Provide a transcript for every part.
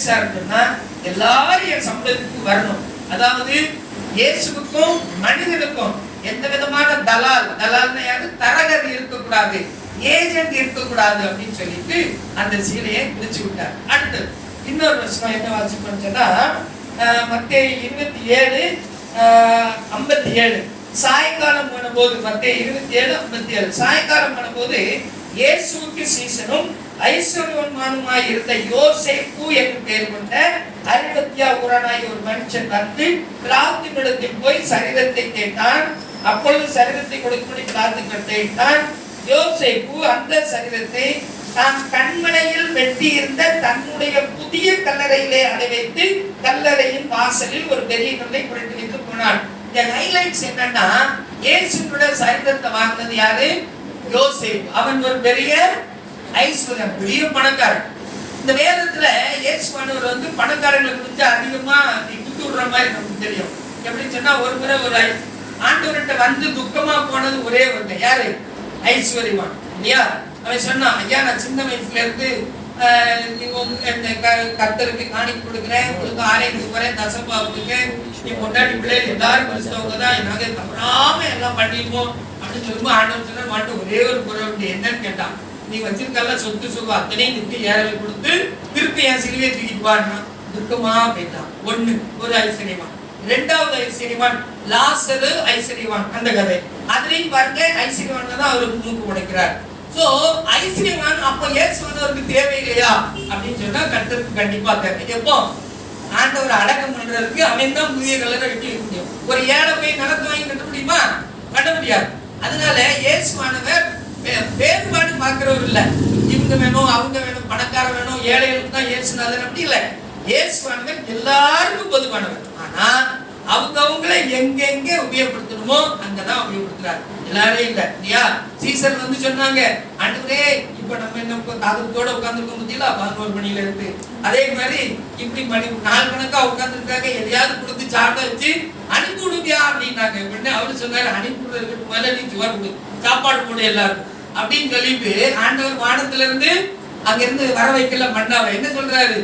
விசாரிச்சோம்னா எல்லாரும் என் சம்பளத்துக்கு வரணும். அதாவது இயேசுவுக்கும் மனிதனுக்கும் எந்த விதமான தலால்னா யாரு, தரகர் இருக்கக்கூடாது, ஏஜென்ட் இருக்கக்கூடாது அப்படின்னு சொல்லிட்டு அந்த சீலையை பிடிச்சு விட்டார். அடுத்து இன்னொரு வசனம் என்ன வாசிப்போம்னா மத்தேயு 27:57 சாயங்காலம் போன போது, மத்தேயு 27:57 சாயங்காலம் போன போது இயேசுவுக்கு சீசனும் ஐஸ்வர்யவானுமாய் இருந்த யோசேப்பு என்று பெயர் கொண்ட அரிமத்தியா ஊரானாய் ஒரு மனுஷன் வந்து பிலாத்துவிடத்தில் போய் சரீரத்தை கேட்டான். அப்பொழுது சரீரத்தை கொடுக்கும்படி பிலாத்து கேட்டான். யோசேப்பு அந்த சரீரத்தை தான் கண்மலையில் வெட்டி இருந்த தன்னுடைய புதிய கல்லறையிலே அடை வைத்து கல்லறையின் வாசலில் ஒரு பெரிய கல்லை புரட்டி வைத்து போனான். இந்த ஹைலைட்ஸ் என்னன்னா, இயேசுவோட சரீரத்தை வாங்கினது யாரு? யோசேப்பு. அவன் ஒரு பெரிய ஐஸ்வர்யம், பெரிய பணக்காரன். இந்த வேதத்துல இயேசுவானவர் வந்து பணக்காரங்களை குறித்து அதிகமா குத்து விடுற மாதிரி நமக்கு தெரியும். எப்படின்னு சொன்னா, ஒரு முறை ஒரு ஆண்டவர்கிட்ட வந்து துக்கமா போனது ஒரே ஒருத்த, யாரு? ஐஸ்வர்யவான் இல்லையா? அவன் சொன்னான், ஐயா நான் சின்ன வயசுல இருந்து கர்த்தருக்கு காணிக்கை கொடுக்குறேன், உங்களுக்கு ஆலயத்துக்கு போறேன், தசம்பா கொடுக்க, நீ பொண்டாட்டி பிள்ளைகள் எல்லாரும் படிச்சவங்க தான், நாங்க தவறாம எல்லாம் பண்ணிப்போம் அப்படின்னு சொல்லும்போது ஆண்டவர் சொன்ன மாட்டு ஒரே ஒரு குறை என்னன்னு கேட்டான், நீ வச்சிருக்கல சொத்து சுகம் அத்தனையும் நிறுத்தி ஏழை கொடுத்து திருப்பி என் சிலுவையை தூக்கிட்டு வாடினா. துக்கமா போயிட்டான். ஒண்ணு ஒரு ஐஸ்வர்யவான். இரண்டாவது ஐஸ்வர்யவான் லாசரு ஐஸ்வர்யவான். அந்த கதை அதுலயும் பாருங்க, ஐஸ்வர்யவான் தான் அவருக்கு மூக்கு உடைக்கிறார். சோ ஐஸ்வர்யவான் அப்ப இயேசுவானவருக்கு தேவையில்லையா அப்படின்னு சொன்னா கர்த்தருக்கு கண்டிப்பா தேவை. எப்போ ஆண்டவர் அடக்கம் பண்றதுக்கு அவன் தான் புதிய கல்லறை வெட்டி வைக்க முடியும். ஒரு ஏழை போய் நிலத்தை வாங்கி கட்ட முடியுமா? கட்ட முடியாது. அதனால இயேசுவானவர் வேறுபாடு பார்க்கிறவர் இல்ல. இவங்க வேணும், அவங்க வேணும், பணக்காரர் வேணும், ஏழைகளுக்கு தான் இயேசுநாதர் அப்படி இல்லை. இயேசுவானவர் எல்லாருக்கும் பொதுவானவர். ஆனா அவங்களை எங்கெங்க உபயோகப்படுத்தணுமோ அங்கதான் உபயோகப்படுத்துறாரு. எல்லாரும் இல்ல இல்லையா? சீசர் வந்து சொன்னாங்க, ஆண்டவரே இப்ப நம்ம என்ன தாகத்தோட உட்கார்ந்துருக்கோம் பத்தியில 11 மணில இருந்து, அதே மாதிரி இப்படி மணி நாள் கணக்கா உட்கார்ந்துருக்காங்க, எதையாவது கொடுத்து சாப்பிட வச்சு அனுப்பி விடுவியா அப்படின்னாங்க. உடனே அவரு சொன்னாரு, அனுப்பி விடுறதுக்கு மேல நீ சுவர் கொடு, சாப்பாடு போடு எல்லாரும் அப்படின்னு சொல்லிட்டு ஆண்டவர் வானத்துல இருந்து அங்க இருந்து வர வைக்கல மண்ணாவை. என்ன சொல்றாரு?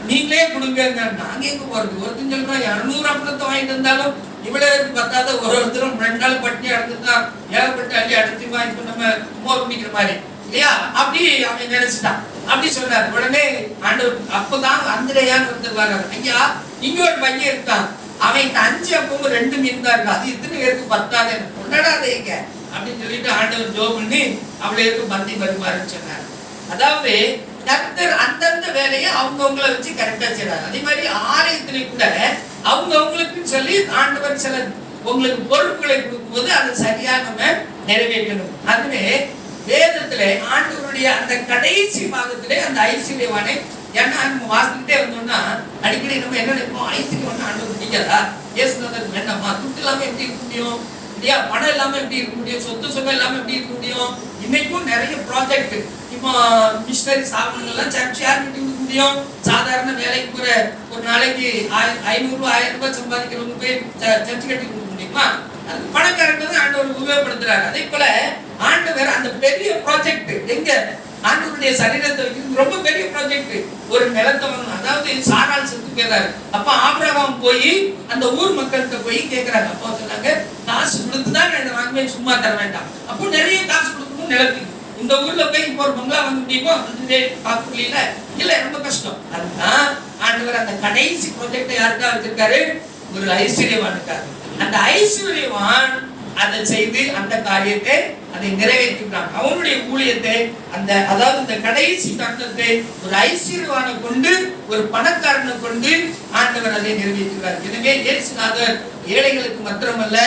நீங்களே கொடுங்க. நாங்க எங்க போறது? ஒருத்தன் சொல்றான் 200 அப்பளத்தை வாங்கிட்டு வந்தாலும் இவ்வளவு பத்தாத, ஒருத்தரும் 2 நாள் பட்டினி அடுத்துதான் ஏகப்பட்ட அள்ளி அடுத்துமா இப்ப நம்ம மோர் குடிக்கிற மாதிரி இல்லையா? அப்படி அவன் நினைச்சுட்டான். அப்படி சொல்றாரு. உடனே ஆண்டவர் அப்பதான் அந்திரையான்னு ஒருத்தர் வர்றாரு. ஐயா இங்க ஒரு பையன் இருக்கான், அவன் 5 அப்பவும் 2 மீன் தான் இருக்கு, அது இத்தனை பேருக்கு பத்தாது, கொண்டாடாதீங்க அப்படின்னு சொல்லிட்டு ஆண்டவர் ஜோம் பண்ணி அவளுக்கு பந்தி பரிமாறுன்னு சொன்னார். அதாவது கர்த்தர் அந்தந்த வேலையை அவங்கவுங்களை வச்சு கரெக்டா செய்யறாரு. அதே மாதிரி ஆலயத்திலே கூட அவங்கவுங்களுக்கு சொல்லி ஆண்டவர் சில உங்களுக்கு பொறுப்புகளை கொடுக்கும்போது அதை சரியா நம்ம நிறைவேற்றணும். அதுவே வேதத்திலே ஆண்டவருடைய அந்த கடைசி பாகத்திலே அந்த ஐஸ்வர்யவானை, ஏன்னா நம்ம வாசிக்கிட்டே வந்தோம்னா அடிக்கடி நம்ம என்ன நினைப்போம், ஐஸ்வர்யவான் ஆண்டவர் பிடிக்காதா, இயேசுநாதர் வேண்டாமா, துட்டு இல்லாம எப்படி இருக்க முடியும் இல்லையா, பணம் இல்லாம எப்படி இருக்க முடியும், சொத்து சுகம் இல்லாம எப்படி இருக்க முடியும். இன்னைக்கும் நிறைய ப்ராஜெக்ட், இப்போ மிஷனரி சாதனங்கள்லாம் சர்ச் யார் கட்டி கொடுக்க முடியும்? சாதாரண வேலைக்கு போற ஒரு நாளைக்கு 500 1000 ரூபாய் சம்பாதிக்கிறவங்க போய் சர்ச் கட்டி கொடுக்க முடியுமா? அது பணக்காரங்க தான் ஆண்டவர் உபயோகப்படுத்துறாரு. அதே போல ஆண்டவர் அந்த பெரிய ப்ராஜெக்ட் எங்க ஆண்டவருடைய சரீரத்தை வைக்கிறது ரொம்ப பெரிய ப்ராஜெக்ட். ஒரு நிலத்தை வாங்கணும். அதாவது சாரால் செத்து போயிடுறாரு. அப்ப ஆபிரகாம் போய் அந்த ஊர் மக்கள்கிட்ட போய் கேட்கிறாங்க. அப்போ சொன்னாங்க, காசு கொடுத்துதான் நான் வாங்குவேன், சும்மா தர வேண்டாம். அப்போ நிறைய காசு கொடுக்கணும் நிலத்துக்கு. இந்த ஊர்ல போய் இப்போ ஒரு பங்களா வாங்க முடியுமோ? காப்புல இல்ல, ரொம்ப கஷ்டம். அதுதான் ஆண்டவர் அந்த கடைசி ப்ராஜெக்டை யாருக்கா வச்சிருக்காரு? ஒரு ஐஸ்வர்யவானுக்காரு. அந்த ஐஸ்வர்யவான் அதை செய்து அந்த காரியத்தை அதை நிறைவேற்றுகிறான். அவனுடைய ஊழியத்தை அந்த அதாவது இந்த கடைசி தருணத்தை ஒரு ஐஸ்வர்யவானை கொண்டு ஒரு பணக்காரனை கொண்டு ஆண்டவர் அதை நிறைவேற்றுகிறார். எனவே இயேசுநாதர் ஏழைகளுக்கு மாத்திரமல்ல,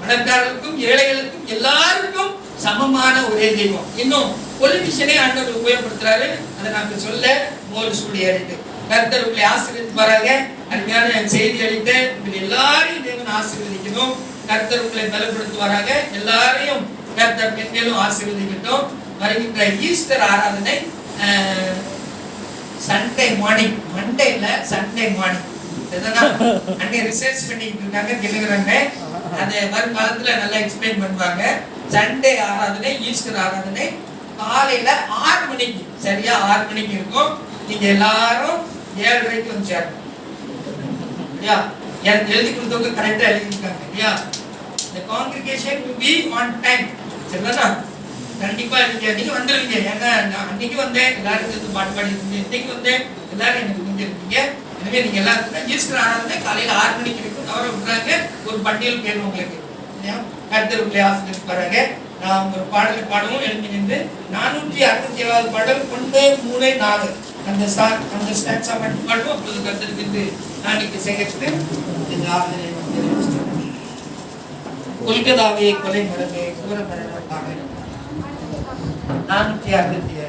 பணக்காரர்களுக்கும் ஏழைகளுக்கும் எல்லாருக்கும் சமமான ஒரே தெய்வம். இன்னும் பொலிட்டிஷியனே ஆண்டவர் உபயோகப்படுத்துறாரு. அதை நாங்க சொல்ல மோல் சூடி அடித்து கர்த்தர் உங்களை ஆசீர்வதித்து வராங்க. அருமையான செய்தி அளித்து எல்லாரையும் தேவன் ஆசீர்வதிக்கணும். கர்த்தர் உங்களை பலப்படுத்துவாராக. எல்லாரையும் கர்த்தர் மென்மேலும் ஆசீர்வதிக்கட்டும். வருகின்ற ஈஸ்டர் ஆராதனை சண்டே மார்னிங், மண்டே இல்ல சண்டே மார்னிங். அங்கே ரிசர்ச் பண்ணிட்டு இருக்காங்க, கேளுகிறாங்க. அதை வருங்காலத்துல நல்லா எக்ஸ்பிளைன் பண்ணுவாங்க. சண்டே ஆராதனை, ஈஸ்டர் ஆராதனை காலையில 6 மணிக்கு, சரியா 6 மணிக்கு இருக்கும். நீங்க எல்லாரும் 7:30 வந்து சேரணும். இல்லையா? எனக்கு எழுதி கொடுத்தவங்க கரெக்டா எழுதிருக்காங்க. இல்லையா? The congregation to be on time. சரிங்களா? கண்டிப்பா நீங்க வந்துருவீங்க. ஏன்னா அன்னைக்கு வந்தேன் எல்லாரும் சேர்ந்து பாட்டு பாடி இருந்தீங்க. இன்னைக்கு வந்தேன் எல்லாரும் எனக்கு முடிஞ்சிருக்கீங்க. எனவே நீங்க எல்லாரும் ஈஸ்டர் ஆனது காலையில 6 மணிக்கு இருக்கும். தவற விட்டுறாங்க. ஒரு பட்டியல் பேர் உங்களுக்கு. இல்லையா? கர்த்தருடைய ஆசீர்வாதம் பாருங்க. நாம் ஒரு பாடலை பாடுவோம். எழுதி நின்று 467வது பாடல் 1 3 4 அந்த ஸ்டாட்ஸா மட்டும் பாடுவோம். அப்போது கர்த்தருக்கு நாளைக்கு சேர்த்து இந்த ஆராதனை கொல்கத்தாவே கொலை மரமே கூற மரணமாக 467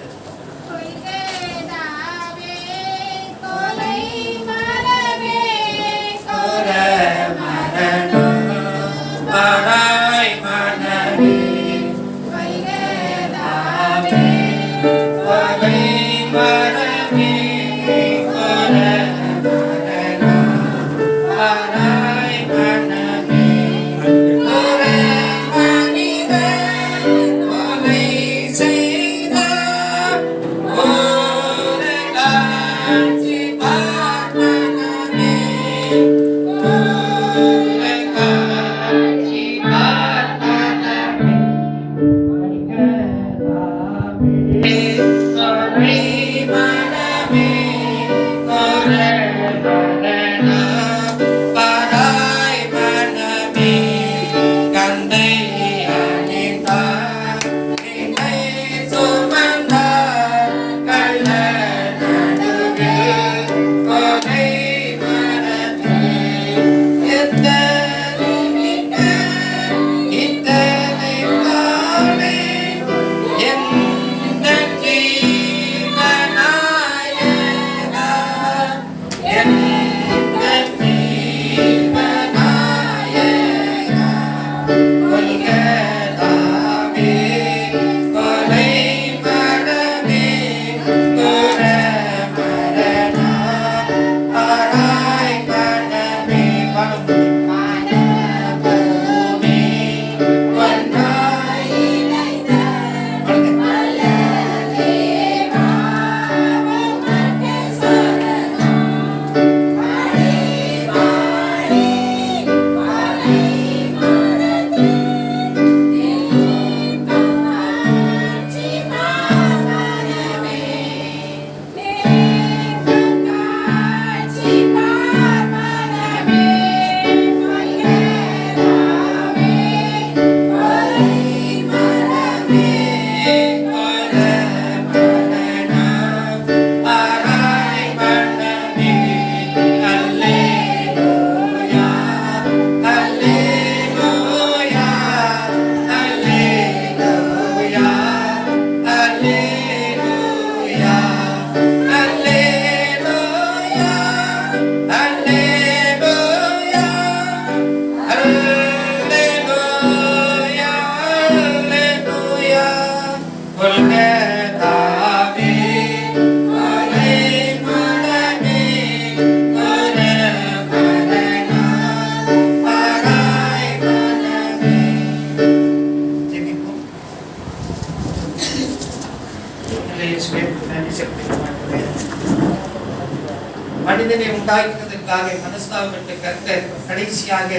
மனிதனை உண்டாக்குவதற்காக மனஸ்தாபப்பட்ட கர்த்தர் கடைசியாக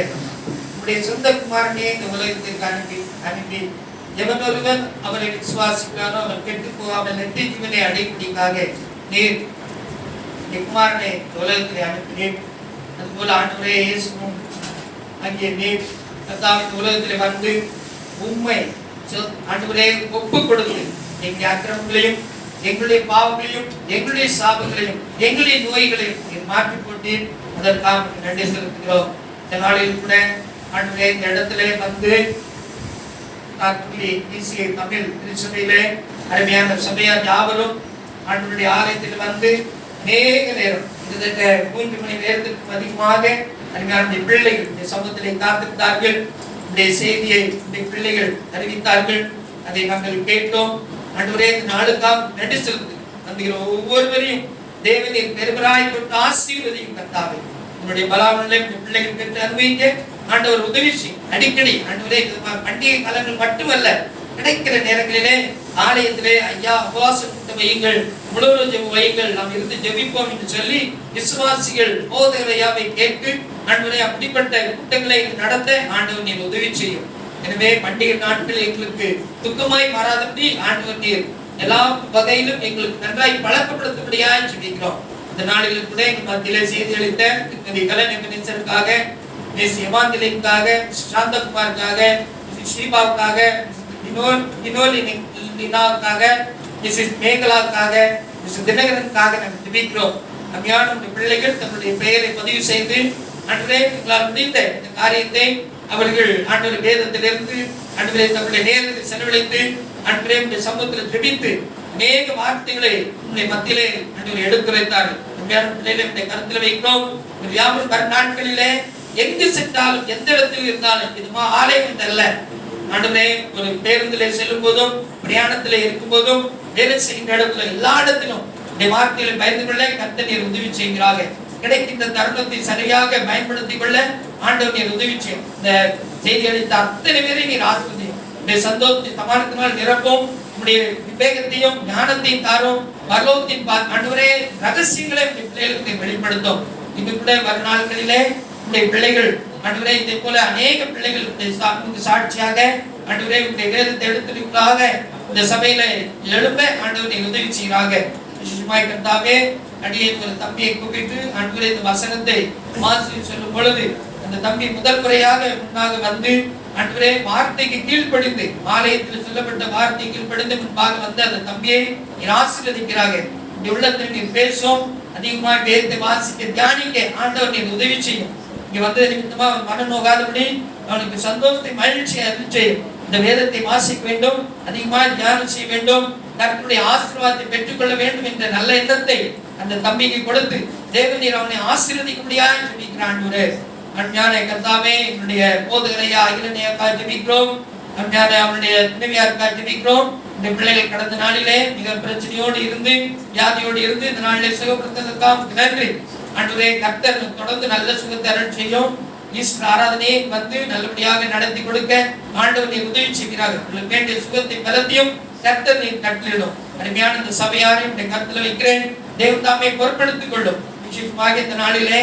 உடைய சொந்த குமாரனே இந்த உலகத்திற்கு அனுப்பி எவனொருவன் அவரை விசுவாசிக்கிறானோ அவன் கெட்டு போகாமல் நித்திய ஜீவனை அடையும்படிக்காக நீர் குமாரனை உலகத்திலே அனுப்பினேன். அதுபோல ஆண்டவரே இயேசுவும் அங்கே நீர் கர்த்தாவின் உலகத்திலே வந்து உண்மை ஆண்டவரே ஒப்பு கொடுத்து எங்களுடைய அக்கிரமங்களையும் எங்களுடைய பாவங்களையும் எங்களுடைய சாபங்களையும் எங்களுடைய நோய்களையும் மாற்றி போட்டு அதற்காக நன்றி செலுத்துகிறோம். இந்த நாளில் கூட ஆண்டவரே இந்த இடத்திலே வந்து தமிழ் திருச்சபையிலே அருமையான சபையார் யாவரும் ஆண்டவருடைய ஆலயத்தில் வந்து அநேக நேரம் கிட்டத்தட்ட 3 மணி நேரத்திற்கும் அதிகமாக அருமையான பிள்ளைகள் இந்த சமூகத்திலே காத்திருந்தார்கள். இந்த செய்தியை இந்த பிள்ளைகள் அறிவித்தார்கள். அதை நாங்கள் கேட்டோம். ஆண்டவரே இந்த நாளுக்காக நன்றி செலுத்து. வந்துகிற ஒவ்வொருவரையும் தேவனின் பெருமராய் கொண்டு ஆசீர்வதியும் கர்த்தாவே. உன்னுடைய பலாவனை பிள்ளைகள் பெற்று அனுபவிக்க ஆண்டவர் உதவி செய்யும். அடிக்கடி ஆண்டவரே பண்டிகை காலங்கள் மட்டுமல்ல கிடைக்கிற நேரங்களிலே ஆலயத்திலே ஐயா உபவாச கூட்டம் வையுங்கள், முழுவதும் ஜெபம் வையுங்கள், நாம் இருந்து ஜெபிப்போம் என்று சொல்லி விசுவாசிகள் போதகர் ஐயாவை கேட்டு ஆண்டவரே அப்படிப்பட்ட கூட்டங்களை நடத்த ஆண்டவர் நீர் உதவி செய்யும். எனவே பண்டிகை நாட்கள் எங்களுக்கு துக்கமாய் மாறாதபடி ஆண்டவர் நீர் எல்லா வகையிலும் எங்களுக்கு நன்றாய் பழக்கப்படுத்தபடியாய் ஜெபிக்கிறோம். இந்த நாளில் கூட எங்கள் மத்தியிலே செய்தி அளித்த திருமதி கலைஞருக்காக, மிஸ் எமாந்திலைக்காக, சாந்தகுமாருக்காக, ஸ்ரீபாவுக்காக, வினோலினாவுக்காக, மிஸ்ஸஸ் மேகலாவுக்காக, மிஸ்ஸஸ் தினகரனுக்காக நாங்கள் ஜெபிக்கிறோம். அம்மையான பிள்ளைகள் தங்களுடைய பெயரை பதிவு செய்து அன்றே எங்களால் முடிந்த இந்த காரியத்தை அவர்கள் ஆண்டவர் வேதத்திலிருந்து அன்றே தங்களுடைய நேரத்தை செலவழித்து அன்றே சமூகத்தில் ஜெபித்து அநேக வார்த்தைகளை உங்களுடைய மத்தியிலே அன்றவர் எடுத்துரைத்தார்கள். அம்மையான பிள்ளைகளை கருத்தில் வைக்கிறோம். வியாபார நாட்களிலே எங்கு சென்றாலும் எந்த இடத்தில் இருந்தாலும் இதுமா ஆலயம் என்றல்ல, ஆண்டவரே ஒரு பேருந்திலே செல்லும் போதும் பிரயாணத்திலே இருக்கும் போதும் வேலை செய்கின்ற இடத்துல எல்லா இடத்திலும் இந்த வார்த்தைகளை பயந்து கொள்ள கர்த்தர் நீர் உதவி செய்கிறார்கள். கிடைக்கின்ற தருணத்தை சரியாக பயன்படுத்திக் கொள்ள ஆண்டவர் நீர் உதவி செய்யும். இந்த செய்தி அளித்த அத்தனை பேரை நீர் ஆசீர்வதியும். இந்த சந்தோஷத்தை சமாளித்தினால் நிரப்பும். உடைய விவேகத்தையும் ஞானத்தையும் தாரும். பரலோகத்தின் ஆண்டவரே ரகசியங்களை உடைய பிள்ளைகளுக்கு வெளிப்படுத்தும். இன்னும் கூட வரும் நாட்களிலே உடைய பிள்ளைகள் ஆண்டவரே இதே போல அநேக பிள்ளைகள் சாட்சியாக ஆண்டவரே உடைய வேதத்தை எடுத்துக்காக இந்த சபையில எழுப்ப ஆண்டவர் நீர் உதவி செய்கிறாங்க. விசேஷமாய் கர்த்தாவே அடியே ஒரு தம்பியை கூப்பிட்டு ஆண்டவரே இந்த வசனத்தை வாசி சொல்லும் பொழுது அந்த தம்பி முதல் முறையாக முன்னாக வந்து ஆண்டவரே வார்த்தைக்கு கீழ்ப்படிந்து ஆலயத்தில் சொல்லப்பட்ட வார்த்தை கீழ்ப்படிந்து முன்பாக வந்து அந்த தம்பியை நீர் ஆசீர்வதிக்கிறாங்க. இந்த உள்ளத்தில் நீர் பேசும், அதிகமாக வேதத்தை வாசிக்க தியானிக்க ஆண்டவர் நீர் உதவி செய்யும். இங்க வந்தது நிமித்தமா அவன் மன நோகாதபடி அவனுக்கு சந்தோஷத்தை மகிழ்ச்சியை அருள் செய்யும். இந்த வேதத்தை வாசிக்க வேண்டும், அதிகமாக தியானம் செய்ய வேண்டும், கர்த்தருடைய ஆசீர்வாதத்தை பெற்றுக்கொள்ள வேண்டும் என்ற நல்ல எண்ணத்தை அந்த தம்பிக்கு கொடுத்து தேவன் நீர் அவனை ஆசீர்வதிக்கும்படியாக ஜெபிக்கிறான். அஞ்ஞான கர்த்தாவே என்னுடைய போதகரையா அகிலனையாக்காக ஜெபிக்கிறோம். அஞ்ஞான அவனுடைய துணைவியாருக்காக ஜெபிக்கிறோம். இந்த பிள்ளைகள் கடந்த நாளிலே மிக பிரச்சனையோடு இருந்து வியாதியோடு இருந்து இந்த நாளிலே சுகப்படுத்துவதற்காக நன்றி. ஆண்டவரே கர்த்தர் தொடர்ந்து நல்ல சுகத்தை அருள் செய்யும். ஈஸ்வர ஆராதனையை வந்து நல்லபடியாக நடத்தி கொடுக்க ஆண்டவர் நீர் உதவி செய்கிறார்கள். உங்களுக்கு வேண்டிய சுகத்தை பலத்தையும் கர்த்தர் நீர் கட்டளிடும். அருமையான இந்த சபையாரையும் கருத்தில் வைக்கிறேன். தேவன் தாமே பொறுப்படுத்திக் கொள்ளும். விசேஷமாக இந்த நாளிலே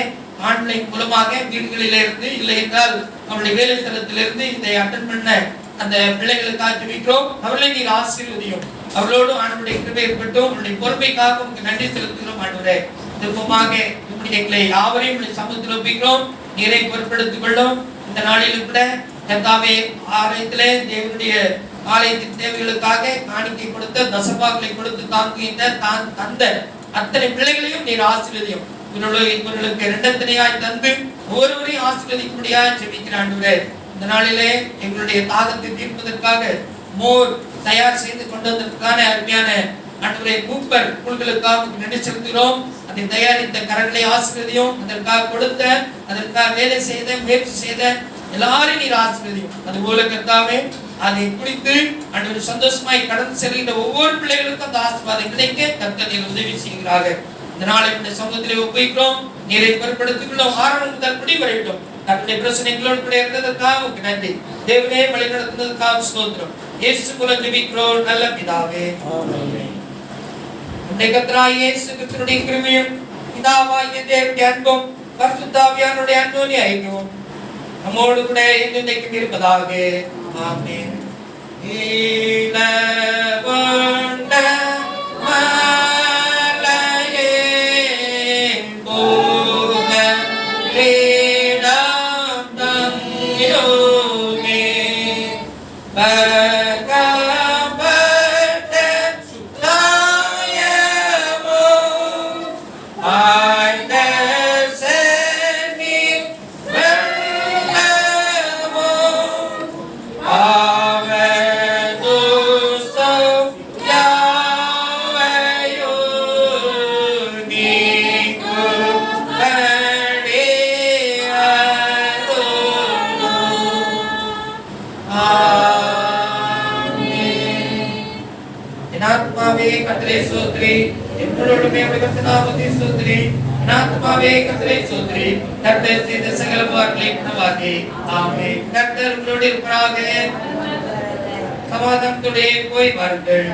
ஆன்லைன் மூலமாக வீடுகளிலே இருந்து இல்லை என்றால் அவருடைய வேலை ஸ்தலத்திலிருந்து இதை அட்டன் பண்ண அந்த பிள்ளைகளுக்காக ஜெபிக்கிறோம். அவர்களை நீர் ஆசீர்வதியும். அவர்களோடு ஆண்டவருடைய கிருபை இருக்கட்டும். உங்களுடைய பொறுமைக்காக உங்களுக்கு நன்றி செலுத்துகிறோம். ஆண்டவரே திருப்பமாக எங்களை யாவரையும் சமூகத்தில் ஒப்பிக்கிறோம். நீரை பொறுப்படுத்திக் கொள்ளும். இந்த நாளிலும் கூட கர்த்தாவே ஆலயத்திலே தேவனுடைய ஆலயத்தின் தேவைகளுக்காக காணிக்கை கொடுத்த தசபாக்களை கொடுத்து தாங்குகின்ற தந்த அத்தனை பிள்ளைகளையும் நீர் ஆசீர்வதியும். இவர்களுக்கு இரண்டத்தனையாய் தந்து ஒவ்வொருவரையும் ஆசீர்வதிக்கும்படியாக ஜெபிக்கிறான். இந்த நாளிலே எங்களுடைய தாகத்தை தீர்ப்பதற்காக மோர் தயார் செய்து கொண்டதற்கான அருமையான ஆண்டவரே மூப்பர் குழுக்களுக்காக நன்றி செலுத்துகிறோம். அதை தயாரித்த கரங்களை ஆசீர்வதியும். அதற்காக கொடுத்த அதற்காக வேலை செய்த முயற்சி செய்த எல்லாரையும் நீர் ஆசீர்வதியும். அதுபோல கர்த்தாவே அதை குறித்து ஆண்டவர் சந்தோஷமாய் கடந்து செல்கின்ற ஒவ்வொரு பிள்ளைகளுக்கும் அந்த ஆசீர்வாதம் கிடைக்க கர்த்தர் நீர் உதவி செய்கிறார்கள். இந்த நாளை இந்த சமூகத்திலே ஒப்புவிக்கிறோம். நீரை பொறுப்படுத்திக்கொள்ளும். ஆரம்பம் முதல் முடி வரையிட்டோம். தன்னுடைய பிரச்சனைகளோடு கூட இருந்ததற்காக நன்றி. தேவனே வழி நடத்துவதற்காக ஸ்தோத்திரம். இயேசு மூலம் ஜெபிக்கிறோம் நல்ல பிதாவே, ஆமென். நம்முடைய கர்த்தராகிய இயேசு கிறிஸ்துவின் கிருபையும் பிதாவாகிய தேவனுடைய அன்பும் பரிசுத்த ஆவியானவருடைய அன்பின் ஐக்கியமும் நம்மோடு கூட என்றென்றைக்கும் இருப்பதாக. ஆமென். கர்த்தரை ஸ்தோத்திரி. எப்பொழுதுமே உம்முடைய நாமத்தை ஸ்தோத்திரி. ஆத்துமாவே கர்த்தரை ஸ்தோத்திரி. கர்த்தர் செய்த சகல உபகாரங்களை மறவாதே. ஆமென். கர்த்தர் உங்களோடு இருப்பாராக. சமாதானத்தோடே போய் வாருங்கள்.